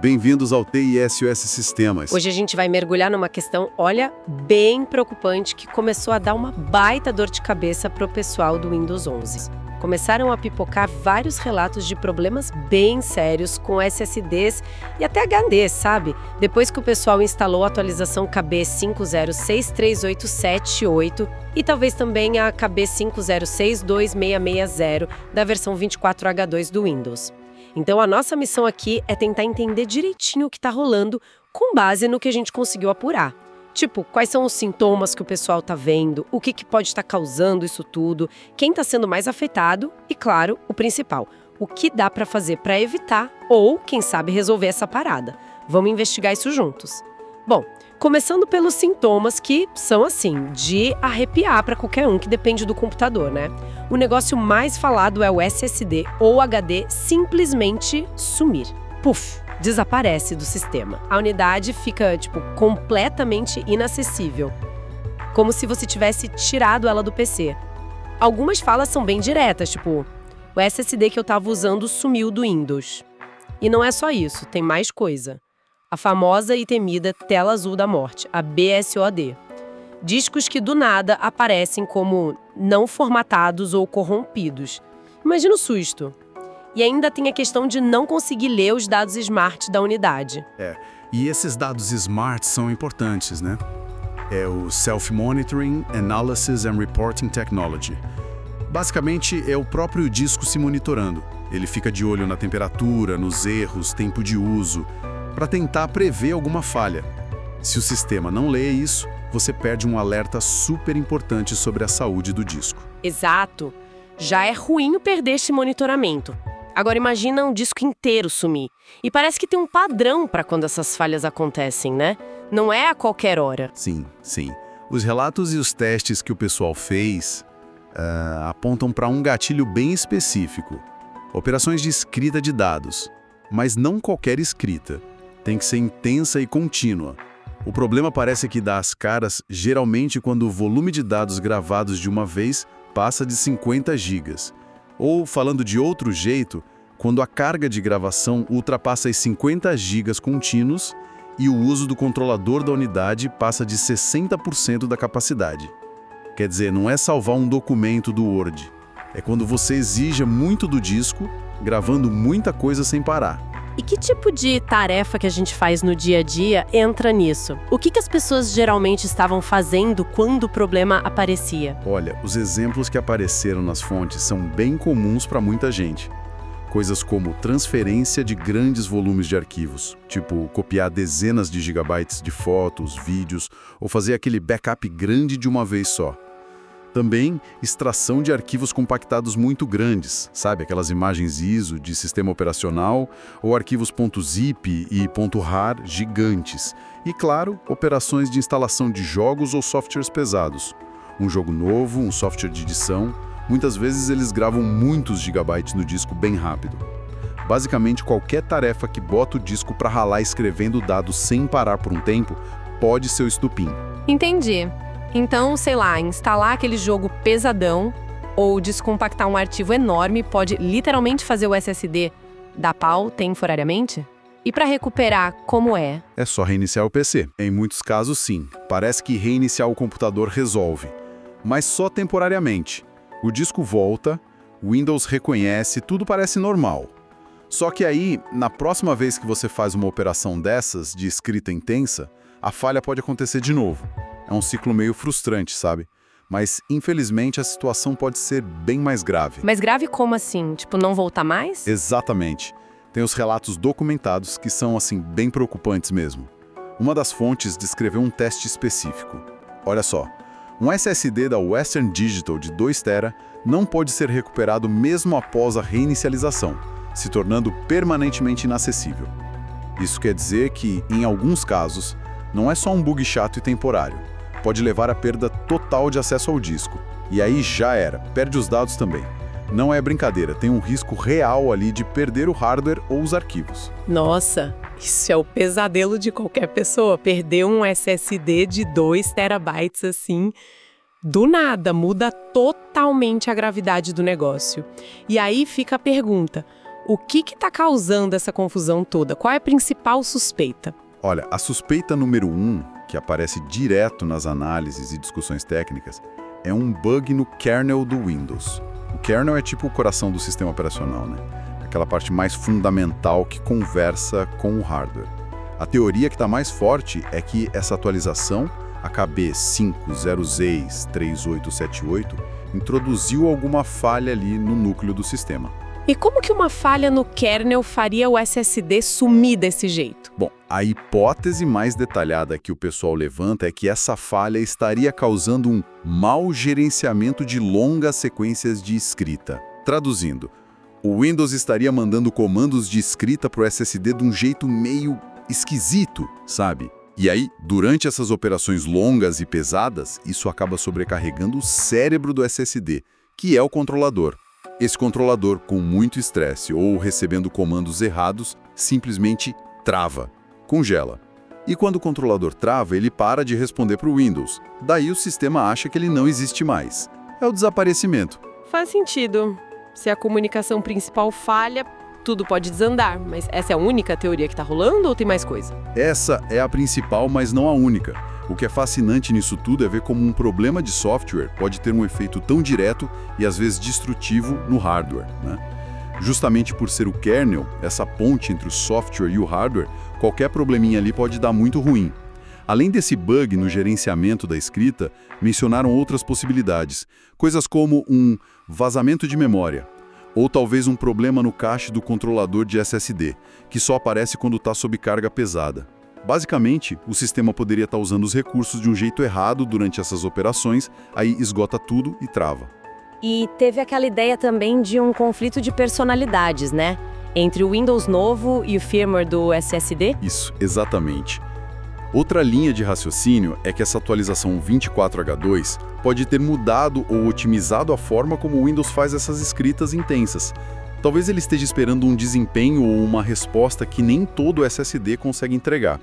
Bem-vindos ao TISUS Sistemas. Hoje a gente vai mergulhar numa questão, olha, bem preocupante, que começou a dar uma baita dor de cabeça pro pessoal do Windows 11. Começaram a pipocar vários relatos de problemas bem sérios com SSDs e até HDs, sabe? Depois que o pessoal instalou a atualização KB506387.8 e talvez também a KB50626660 da versão 24H2 do Windows. Então a nossa missão aqui é tentar entender direitinho o que está rolando com base no que a gente conseguiu apurar. Tipo, quais são os sintomas que o pessoal tá vendo, o que pode estar causando isso tudo, quem tá sendo mais afetado e, claro, o principal, o que dá para fazer para evitar ou, quem sabe, resolver essa parada. Vamos investigar isso juntos. Bom, começando pelos sintomas que são, assim, de arrepiar para qualquer um que depende do computador, né? O negócio mais falado é o SSD ou HD simplesmente sumir. Puf! Desaparece do sistema. A unidade fica, completamente inacessível. Como se você tivesse tirado ela do PC. Algumas falas são bem diretas, tipo, o SSD que eu tava usando sumiu do Windows. E não é só isso, tem mais coisa. A famosa e temida tela azul da morte, a BSOD. Discos que do nada aparecem como não formatados ou corrompidos. Imagina o susto. E ainda tem a questão de não conseguir ler os dados smart da unidade. E esses dados smart são importantes, né? É o Self-Monitoring, Analysis and Reporting Technology. Basicamente, é o próprio disco se monitorando. Ele fica de olho na temperatura, nos erros, tempo de uso, para tentar prever alguma falha. Se o sistema não lê isso, você perde um alerta super importante sobre a saúde do disco. Exato. Já é ruim perder esse monitoramento. Agora imagina um disco inteiro sumir. E parece que tem um padrão para quando essas falhas acontecem, né? Não é a qualquer hora. Sim. Os relatos e os testes que o pessoal fez apontam para um gatilho bem específico. Operações de escrita de dados. Mas não qualquer escrita. Tem que ser intensa e contínua. O problema parece que dá as caras geralmente quando o volume de dados gravados de uma vez passa de 50 gigas. Ou, falando de outro jeito, quando a carga de gravação ultrapassa as 50 gigas contínuos e o uso do controlador da unidade passa de 60% da capacidade. Quer dizer, não é salvar um documento do Word. É quando você exija muito do disco, gravando muita coisa sem parar. E que tipo de tarefa que a gente faz no dia a dia entra nisso? O que as pessoas geralmente estavam fazendo quando o problema aparecia? Olha, os exemplos que apareceram nas fontes são bem comuns para muita gente. Coisas como transferência de grandes volumes de arquivos, tipo copiar dezenas de gigabytes de fotos, vídeos, ou fazer aquele backup grande de uma vez só. Também extração de arquivos compactados muito grandes, sabe? Aquelas imagens ISO de sistema operacional ou arquivos .zip e .rar gigantes. E, claro, operações de instalação de jogos ou softwares pesados. Um jogo novo, um software de edição, muitas vezes eles gravam muitos gigabytes no disco bem rápido. Basicamente, qualquer tarefa que bota o disco para ralar escrevendo dados sem parar por um tempo pode ser o estupim. Entendi. Então, sei lá, instalar aquele jogo pesadão ou descompactar um arquivo enorme pode literalmente fazer o SSD dar pau temporariamente? E para recuperar, como é? É só reiniciar o PC. Em muitos casos, sim. Parece que reiniciar o computador resolve. Mas só temporariamente. O disco volta, o Windows reconhece, tudo parece normal. Só que aí, na próxima vez que você faz uma operação dessas, de escrita intensa, a falha pode acontecer de novo. É um ciclo meio frustrante, sabe? Mas, infelizmente, a situação pode ser bem mais grave. Mas grave como assim? Tipo, não voltar mais? Exatamente. Tem os relatos documentados que são, assim, bem preocupantes mesmo. Uma das fontes descreveu um teste específico. Olha só, um SSD da Western Digital de 2 TB não pode ser recuperado mesmo após a reinicialização, se tornando permanentemente inacessível. Isso quer dizer que, em alguns casos, não é só um bug chato e temporário. Pode levar à perda total de acesso ao disco. E aí já era, perde os dados também. Não é brincadeira, tem um risco real ali de perder o hardware ou os arquivos. Nossa, isso é o pesadelo de qualquer pessoa. Perder um SSD de 2 terabytes assim, do nada, muda totalmente a gravidade do negócio. E aí fica a pergunta, O que está causando essa confusão toda? Qual é a principal suspeita? Olha, a suspeita número 1, que aparece direto nas análises e discussões técnicas, é um bug no kernel do Windows. O kernel é tipo o coração do sistema operacional, né? Aquela parte mais fundamental que conversa com o hardware. A teoria que está mais forte é que essa atualização, a KB5063878, introduziu alguma falha ali no núcleo do sistema. E como que uma falha no kernel faria o SSD sumir desse jeito? Bom, a hipótese mais detalhada que o pessoal levanta é que essa falha estaria causando um mau gerenciamento de longas sequências de escrita. Traduzindo, o Windows estaria mandando comandos de escrita para o SSD de um jeito meio esquisito, sabe? E aí, durante essas operações longas e pesadas, isso acaba sobrecarregando o cérebro do SSD, que é o controlador. Esse controlador, com muito estresse ou recebendo comandos errados, simplesmente trava, congela. E quando o controlador trava, ele para de responder para o Windows. Daí o sistema acha que ele não existe mais. É o desaparecimento. Faz sentido. Se a comunicação principal falha, tudo pode desandar. Mas essa é a única teoria que está rolando ou tem mais coisa? Essa é a principal, mas não a única. O que é fascinante nisso tudo é ver como um problema de software pode ter um efeito tão direto e às vezes destrutivo no hardware, né? Justamente por ser o kernel, essa ponte entre o software e o hardware, qualquer probleminha ali pode dar muito ruim. Além desse bug no gerenciamento da escrita, mencionaram outras possibilidades, coisas como um vazamento de memória, ou talvez um problema no cache do controlador de SSD, que só aparece quando está sob carga pesada. Basicamente, o sistema poderia estar usando os recursos de um jeito errado durante essas operações, aí esgota tudo e trava. E teve aquela ideia também de um conflito de personalidades, né? Entre o Windows novo e o firmware do SSD? Isso, exatamente. Outra linha de raciocínio é que essa atualização 24H2 pode ter mudado ou otimizado a forma como o Windows faz essas escritas intensas. Talvez ele esteja esperando um desempenho ou uma resposta que nem todo SSD consegue entregar.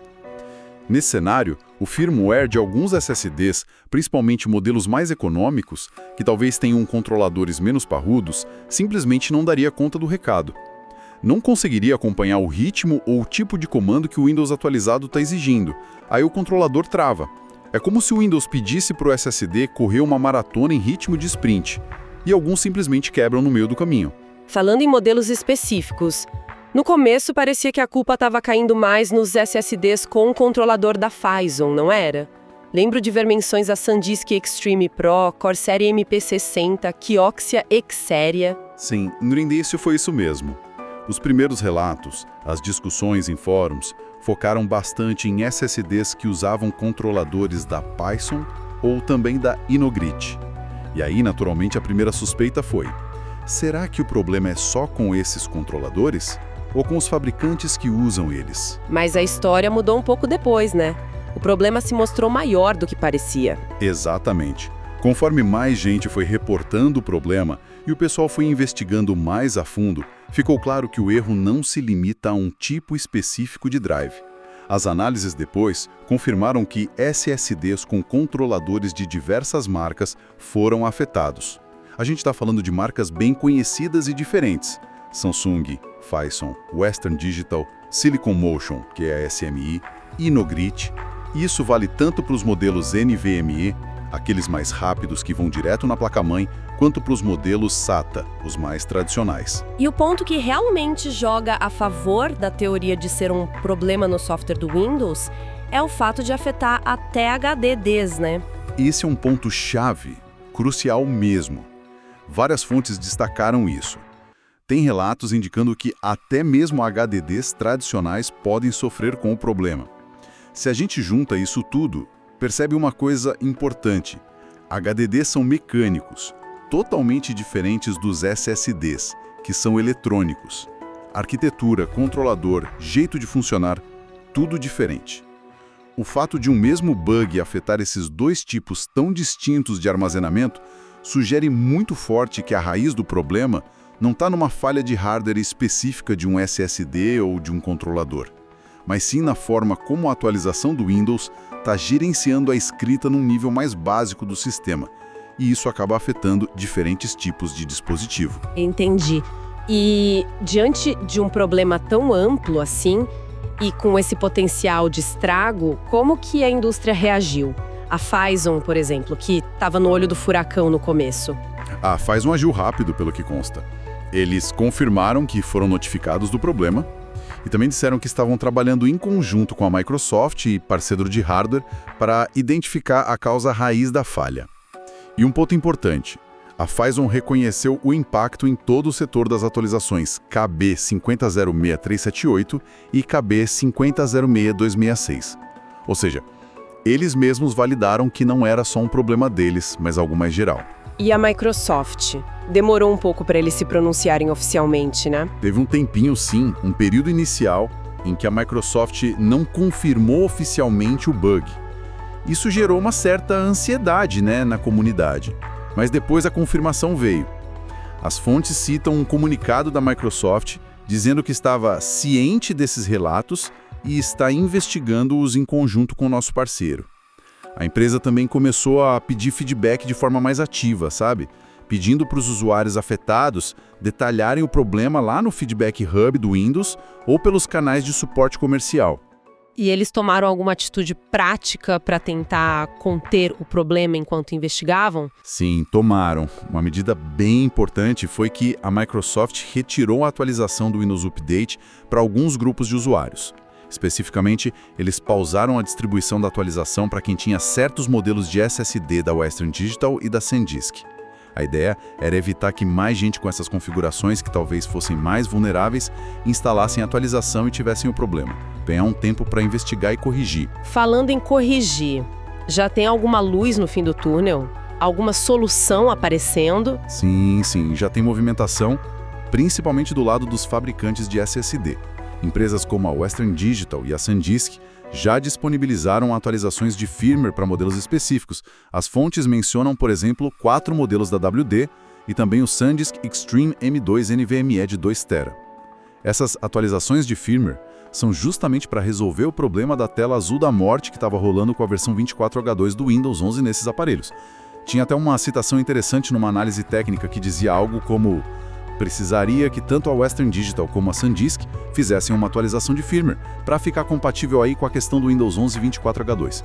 Nesse cenário, o firmware de alguns SSDs, principalmente modelos mais econômicos, que talvez tenham controladores menos parrudos, simplesmente não daria conta do recado. Não conseguiria acompanhar o ritmo ou o tipo de comando que o Windows atualizado está exigindo. Aí o controlador trava. É como se o Windows pedisse para o SSD correr uma maratona em ritmo de sprint, e alguns simplesmente quebram no meio do caminho. Falando em modelos específicos, no começo parecia que a culpa estava caindo mais nos SSDs com o controlador da Phison, não era? Lembro de ver menções a SanDisk Extreme Pro, Corsair MP60, Kioxia Xperia. Sim, no início foi isso mesmo. Os primeiros relatos, as discussões em fóruns, focaram bastante em SSDs que usavam controladores da Phison ou também da Inogrit. E aí, naturalmente, a primeira suspeita foi: será que o problema é só com esses controladores? Ou com os fabricantes que usam eles? Mas a história mudou um pouco depois, né? O problema se mostrou maior do que parecia. Exatamente. Conforme mais gente foi reportando o problema e o pessoal foi investigando mais a fundo, ficou claro que o erro não se limita a um tipo específico de drive. As análises depois confirmaram que SSDs com controladores de diversas marcas foram afetados. A gente está falando de marcas bem conhecidas e diferentes: Samsung, Phison, Western Digital, Silicon Motion, que é a SMI, Inogrit. E isso vale tanto para os modelos NVMe, aqueles mais rápidos que vão direto na placa-mãe, quanto para os modelos SATA, os mais tradicionais. E o ponto que realmente joga a favor da teoria de ser um problema no software do Windows é o fato de afetar até HDDs, né? Esse é um ponto-chave, crucial mesmo. Várias fontes destacaram isso. Tem relatos indicando que até mesmo HDDs tradicionais podem sofrer com o problema. Se a gente junta isso tudo, percebe uma coisa importante: HDDs são mecânicos, totalmente diferentes dos SSDs, que são eletrônicos. Arquitetura, controlador, jeito de funcionar, tudo diferente. O fato de um mesmo bug afetar esses dois tipos tão distintos de armazenamento sugere muito forte que a raiz do problema não está numa falha de hardware específica de um SSD ou de um controlador, mas sim na forma como a atualização do Windows está gerenciando a escrita num nível mais básico do sistema, e isso acaba afetando diferentes tipos de dispositivo. Entendi. E diante de um problema tão amplo assim, e com esse potencial de estrago, como que a indústria reagiu? A Phison, por exemplo, que estava no olho do furacão no começo. A Phison agiu rápido, pelo que consta. Eles confirmaram que foram notificados do problema e também disseram que estavam trabalhando em conjunto com a Microsoft e parceiro de hardware para identificar a causa raiz da falha. E um ponto importante, a Phison reconheceu o impacto em todo o setor das atualizações KB 5006378 e KB 5006266. Ou seja, eles mesmos validaram que não era só um problema deles, mas algo mais geral. E a Microsoft? Demorou um pouco para eles se pronunciarem oficialmente, né? Teve um tempinho, sim, um período inicial em que a Microsoft não confirmou oficialmente o bug. Isso gerou uma certa ansiedade, na comunidade. Mas depois a confirmação veio. As fontes citam um comunicado da Microsoft dizendo que estava ciente desses relatos e está investigando-os em conjunto com o nosso parceiro. A empresa também começou a pedir feedback de forma mais ativa, sabe? Pedindo para os usuários afetados detalharem o problema lá no Feedback Hub do Windows ou pelos canais de suporte comercial. E eles tomaram alguma atitude prática para tentar conter o problema enquanto investigavam? Sim, tomaram. Uma medida bem importante foi que a Microsoft retirou a atualização do Windows Update para alguns grupos de usuários. Especificamente, eles pausaram a distribuição da atualização para quem tinha certos modelos de SSD da Western Digital e da SanDisk. A ideia era evitar que mais gente com essas configurações, que talvez fossem mais vulneráveis, instalassem a atualização e tivessem o problema. Ganhar um tempo para investigar e corrigir. Falando em corrigir, já tem alguma luz no fim do túnel? Alguma solução aparecendo? Sim, já tem movimentação, principalmente do lado dos fabricantes de SSD. Empresas como a Western Digital e a SanDisk já disponibilizaram atualizações de firmware para modelos específicos. As fontes mencionam, por exemplo, 4 modelos da WD e também o SanDisk Extreme M2 NVMe de 2 TB. Essas atualizações de firmware são justamente para resolver o problema da tela azul da morte que estava rolando com a versão 24H2 do Windows 11 nesses aparelhos. Tinha até uma citação interessante numa análise técnica que dizia algo como: precisaria que tanto a Western Digital como a SanDisk fizessem uma atualização de firmware para ficar compatível aí com a questão do Windows 11 24H2.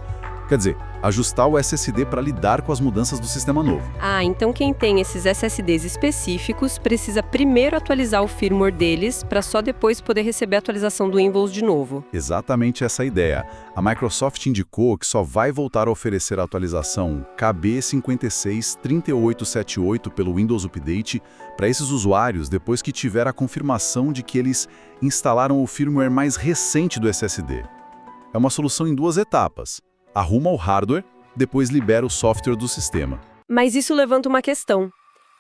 Quer dizer, ajustar o SSD para lidar com as mudanças do sistema novo. Então quem tem esses SSDs específicos precisa primeiro atualizar o firmware deles para só depois poder receber a atualização do Windows de novo. Exatamente essa a ideia. A Microsoft indicou que só vai voltar a oferecer a atualização KB 563878 pelo Windows Update para esses usuários depois que tiver a confirmação de que eles instalaram o firmware mais recente do SSD. É uma solução em 2 etapas. Arruma o hardware, depois libera o software do sistema. Mas isso levanta uma questão.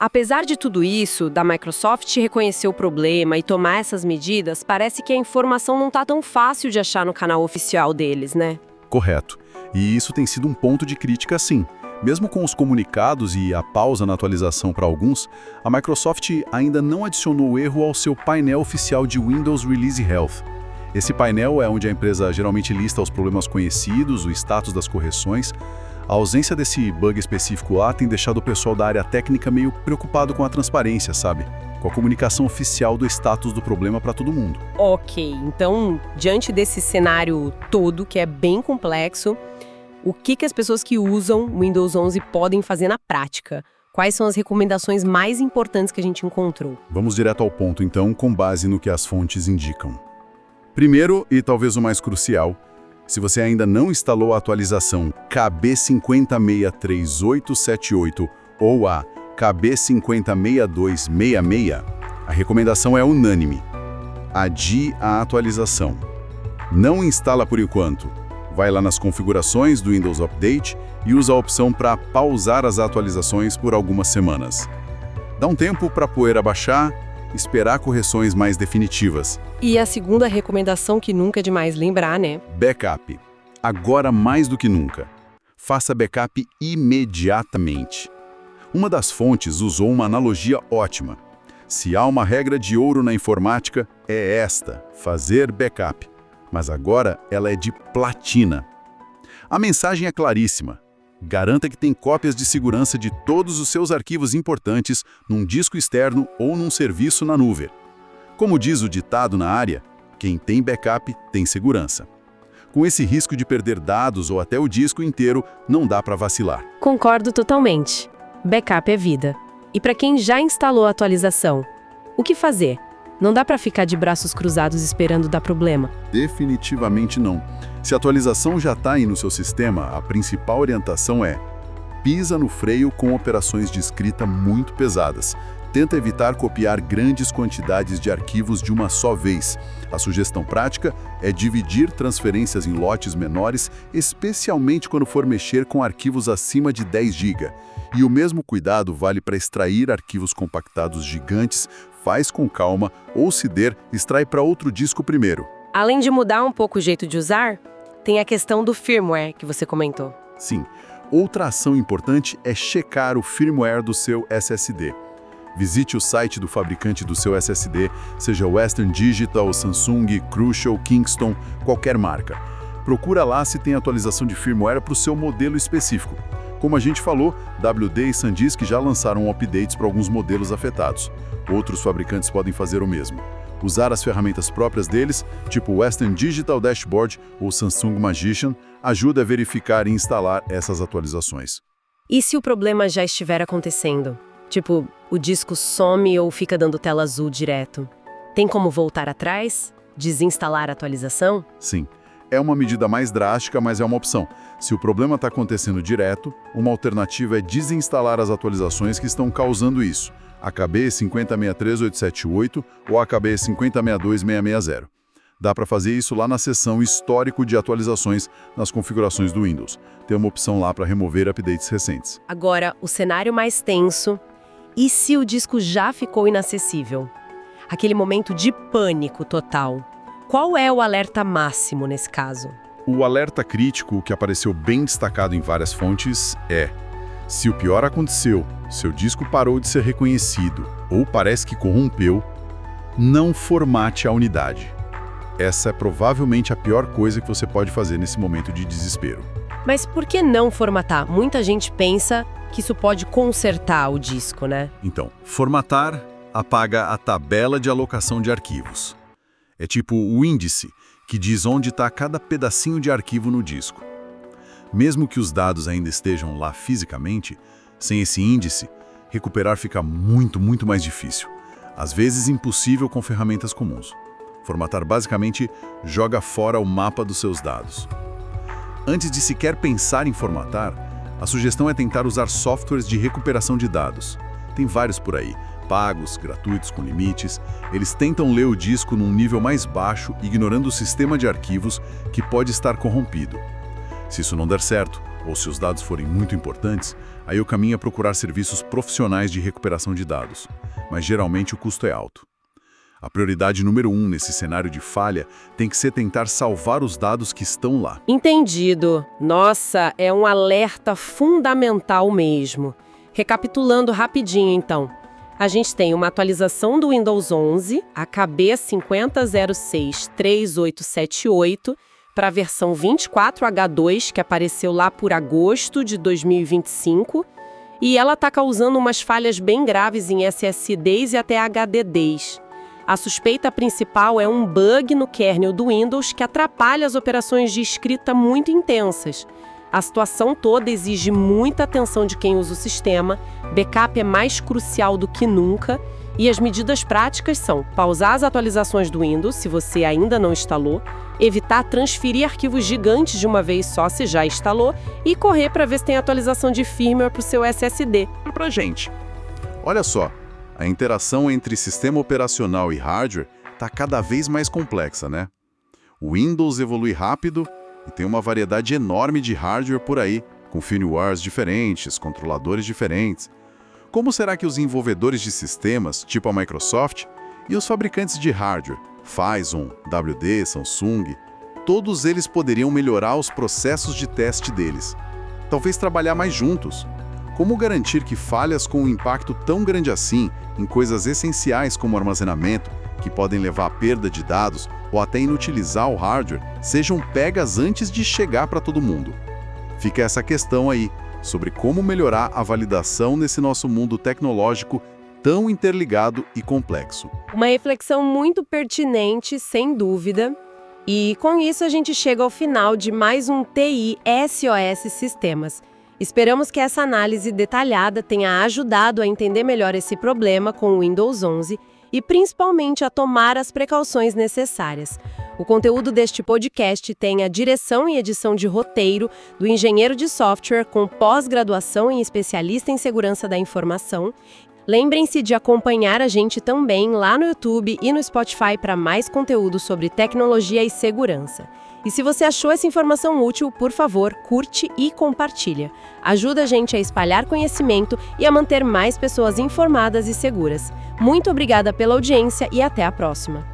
Apesar de tudo isso, da Microsoft reconhecer o problema e tomar essas medidas, parece que a informação não está tão fácil de achar no canal oficial deles, né? Correto. E isso tem sido um ponto de crítica, sim. Mesmo com os comunicados e a pausa na atualização para alguns, a Microsoft ainda não adicionou o erro ao seu painel oficial de Windows Release Health. Esse painel é onde a empresa geralmente lista os problemas conhecidos, o status das correções. A ausência desse bug específico lá tem deixado o pessoal da área técnica meio preocupado com a transparência, sabe? Com a comunicação oficial do status do problema para todo mundo. Ok, então, diante desse cenário todo, que é bem complexo, o que as pessoas que usam o Windows 11 podem fazer na prática? Quais são as recomendações mais importantes que a gente encontrou? Vamos direto ao ponto, então, com base no que as fontes indicam. Primeiro, e talvez o mais crucial, se você ainda não instalou a atualização KB 50637878 ou a KB 506266, a recomendação é unânime. Adie a atualização. Não instala por enquanto. Vai lá nas configurações do Windows Update e usa a opção para pausar as atualizações por algumas semanas. Dá um tempo para a poeira baixar, esperar correções mais definitivas. E a segunda recomendação que nunca é demais lembrar, né? Backup. Agora mais do que nunca. Faça backup imediatamente. Uma das fontes usou uma analogia ótima. Se há uma regra de ouro na informática, é esta: fazer backup. Mas agora ela é de platina. A mensagem é claríssima. Garanta que tem cópias de segurança de todos os seus arquivos importantes num disco externo ou num serviço na nuvem. Como diz o ditado na área, quem tem backup tem segurança. Com esse risco de perder dados ou até o disco inteiro, não dá para vacilar. Concordo totalmente. Backup é vida. E para quem já instalou a atualização, o que fazer? Não dá para ficar de braços cruzados esperando dar problema. Definitivamente não. Se a atualização já está aí no seu sistema, a principal orientação é: pisa no freio com operações de escrita muito pesadas. Tenta evitar copiar grandes quantidades de arquivos de uma só vez. A sugestão prática é dividir transferências em lotes menores, especialmente quando for mexer com arquivos acima de 10 GB. E o mesmo cuidado vale para extrair arquivos compactados gigantes. Faz com calma, ou se der, extrai para outro disco primeiro. Além de mudar um pouco o jeito de usar, tem a questão do firmware que você comentou. Sim, outra ação importante é checar o firmware do seu SSD. Visite o site do fabricante do seu SSD, seja Western Digital, Samsung, Crucial, Kingston, qualquer marca. Procura lá se tem atualização de firmware para o seu modelo específico. Como a gente falou, WD e SanDisk já lançaram updates para alguns modelos afetados. Outros fabricantes podem fazer o mesmo. Usar as ferramentas próprias deles, tipo Western Digital Dashboard ou Samsung Magician, ajuda a verificar e instalar essas atualizações. E se o problema já estiver acontecendo? Tipo, o disco some ou fica dando tela azul direto? Tem como voltar atrás? Desinstalar a atualização? Sim. É uma medida mais drástica, mas é uma opção. Se o problema está acontecendo direto, uma alternativa é desinstalar as atualizações que estão causando isso. AKB 5063878 ou AKB 5062660. Dá para fazer isso lá na seção Histórico de Atualizações nas configurações do Windows. Tem uma opção lá para remover updates recentes. Agora, o cenário mais tenso. E se o disco já ficou inacessível? Aquele momento de pânico total. Qual é o alerta máximo nesse caso? O alerta crítico, que apareceu bem destacado em várias fontes, é: se o pior aconteceu, seu disco parou de ser reconhecido ou parece que corrompeu, não formate a unidade. Essa é provavelmente a pior coisa que você pode fazer nesse momento de desespero. Mas por que não formatar? Muita gente pensa que isso pode consertar o disco, né? Então, formatar apaga a tabela de alocação de arquivos. É tipo o índice, que diz onde está cada pedacinho de arquivo no disco. Mesmo que os dados ainda estejam lá fisicamente, sem esse índice, recuperar fica muito mais difícil. Às vezes impossível com ferramentas comuns. Formatar basicamente joga fora o mapa dos seus dados. Antes de sequer pensar em formatar, a sugestão é tentar usar softwares de recuperação de dados. Tem vários por aí, pagos, gratuitos com limites. Eles tentam ler o disco num nível mais baixo, ignorando o sistema de arquivos que pode estar corrompido. Se isso não der certo, ou se os dados forem muito importantes, aí o caminho é procurar serviços profissionais de recuperação de dados. Mas geralmente o custo é alto. A prioridade número 1 nesse cenário de falha tem que ser tentar salvar os dados que estão lá. Entendido. Nossa, é um alerta fundamental mesmo. Recapitulando rapidinho, então. A gente tem uma atualização do Windows 11, AKB 50063878, para a versão 24H2, que apareceu lá por agosto de 2025, e ela está causando umas falhas bem graves em SSDs e até HDDs. A suspeita principal é um bug no kernel do Windows que atrapalha as operações de escrita muito intensas. A situação toda exige muita atenção de quem usa o sistema, backup é mais crucial do que nunca, e as medidas práticas são pausar as atualizações do Windows, se você ainda não instalou, evitar transferir arquivos gigantes de uma vez só se já instalou, e correr para ver se tem atualização de firmware para o seu SSD. Pra gente. Olha só. A interação entre sistema operacional e hardware está cada vez mais complexa, né? O Windows evolui rápido e tem uma variedade enorme de hardware por aí, com firmwares diferentes, controladores diferentes. Como será que os desenvolvedores de sistemas, tipo a Microsoft, e os fabricantes de hardware, Phison, WD, Samsung, todos eles poderiam melhorar os processos de teste deles? Talvez trabalhar mais juntos. Como garantir que falhas com um impacto tão grande assim em coisas essenciais como armazenamento, que podem levar à perda de dados ou até inutilizar o hardware, sejam pegas antes de chegar para todo mundo? Fica essa questão aí. sobre como melhorar a validação nesse nosso mundo tecnológico tão interligado e complexo. Uma reflexão muito pertinente, sem dúvida. E com isso a gente chega ao final de mais um TI SOS Sistemas. Esperamos que essa análise detalhada tenha ajudado a entender melhor esse problema com o Windows 11 e principalmente a tomar as precauções necessárias. O conteúdo deste podcast tem a direção e edição de roteiro do engenheiro de software com pós-graduação em especialista em segurança da informação. Lembrem-se de acompanhar a gente também lá no YouTube e no Spotify para mais conteúdo sobre tecnologia e segurança. E se você achou essa informação útil, por favor, curte e compartilha. Ajuda a gente a espalhar conhecimento e a manter mais pessoas informadas e seguras. Muito obrigada pela audiência e até a próxima.